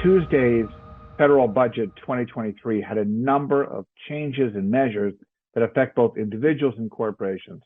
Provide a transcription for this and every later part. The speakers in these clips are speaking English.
Tuesday's federal budget 2023 had a number of changes and measures that affect both individuals and corporations.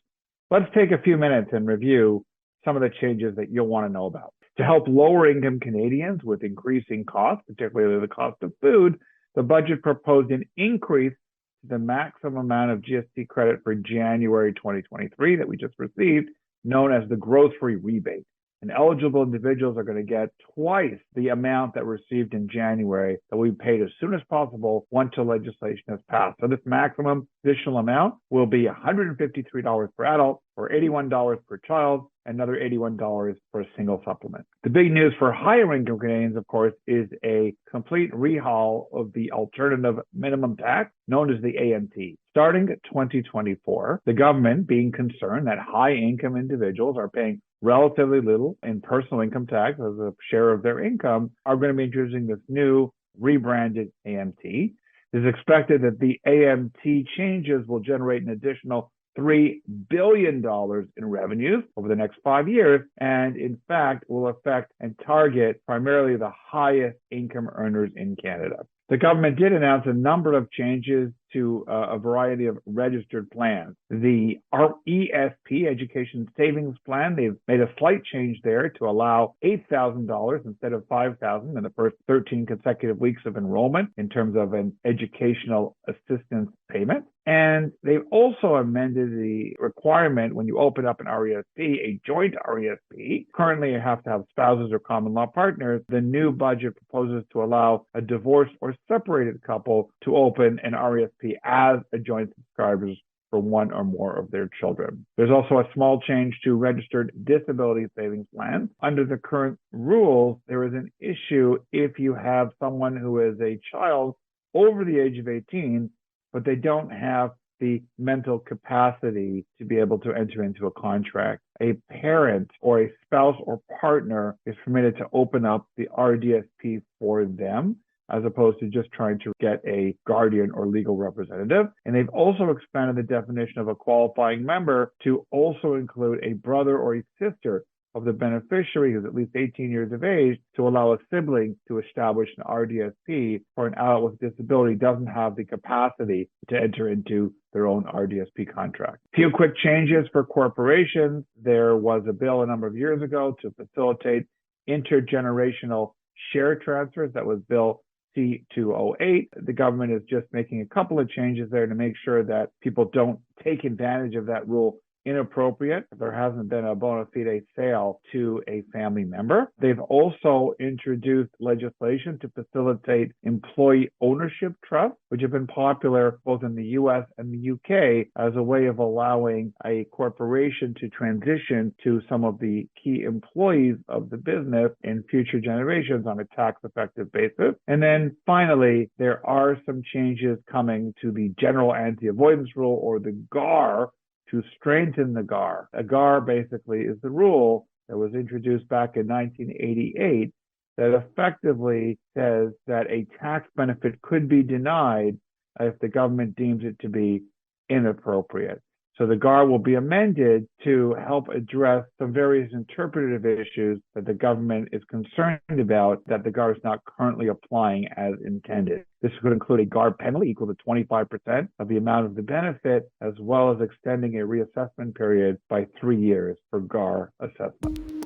Let's take a few minutes and review some of the changes that you'll want to know about. To help lower income Canadians with increasing costs, particularly the cost of food, the budget proposed an increase to the maximum amount of GST credit for January 2023 that we just received, known as the grocery rebate. And eligible individuals are going to get twice the amount that received in January that we paid as soon as possible once the legislation has passed. So this maximum additional amount will be $153 per adult, or $81 per child, and another $81 for a single supplement. The big news for higher income Canadians, of course, is a complete rehaul of the alternative minimum tax, known as the AMT. Starting 2024, the government, being concerned that high income individuals are paying relatively little in personal income tax as a share of their income, are going to be introducing this new rebranded AMT. It is expected that the AMT changes will generate an additional $3 billion in revenues over the next 5 years, and in fact will affect and target primarily the highest income earners in Canada. The government did announce a number of changes to a variety of registered plans. The ESP, Education Savings Plan, they've made a slight change there to allow $8,000 instead of $5,000 in the first 13 consecutive weeks of enrollment in terms of an educational assistance payment. And they've also amended the requirement when you open up an RESP, a joint RESP. Currently, you have to have spouses or common law partners. The new budget proposes to allow a divorced or separated couple to open an RESP as a joint subscribers for one or more of their children. There's also a small change to registered disability savings plans. Under the current rules, there is an issue if you have someone who is a child over the age of 18, but they don't have the mental capacity to be able to enter into a contract. A parent or a spouse or partner is permitted to open up the RDSP for them, as opposed to just trying to get a guardian or legal representative. And they've also expanded the definition of a qualifying member to also include a brother or a sister of the beneficiary who's at least 18 years of age, to allow a sibling to establish an RDSP for an adult with disability doesn't have the capacity to enter into their own RDSP contract. A few quick changes for corporations. There was a bill a number of years ago to facilitate intergenerational share transfers. That was Bill C-208. The government is just making a couple of changes there to make sure that people don't take advantage of that rule inappropriate if there hasn't been a bona fide sale to a family member. They've also introduced legislation to facilitate employee ownership trusts, which have been popular both in the US and the UK as a way of allowing a corporation to transition to some of the key employees of the business in future generations on a tax-effective basis. And then finally, there are some changes coming to the general anti-avoidance rule, or the GAR, to strengthen the GAR. A GAR basically is the rule that was introduced back in 1988 that effectively says that a tax benefit could be denied if the government deems it to be inappropriate. So the GAR will be amended to help address some various interpretative issues that the government is concerned about that the GAR is not currently applying as intended. This could include a GAR penalty equal to 25% of the amount of the benefit, as well as extending a reassessment period by 3 years for GAR assessment.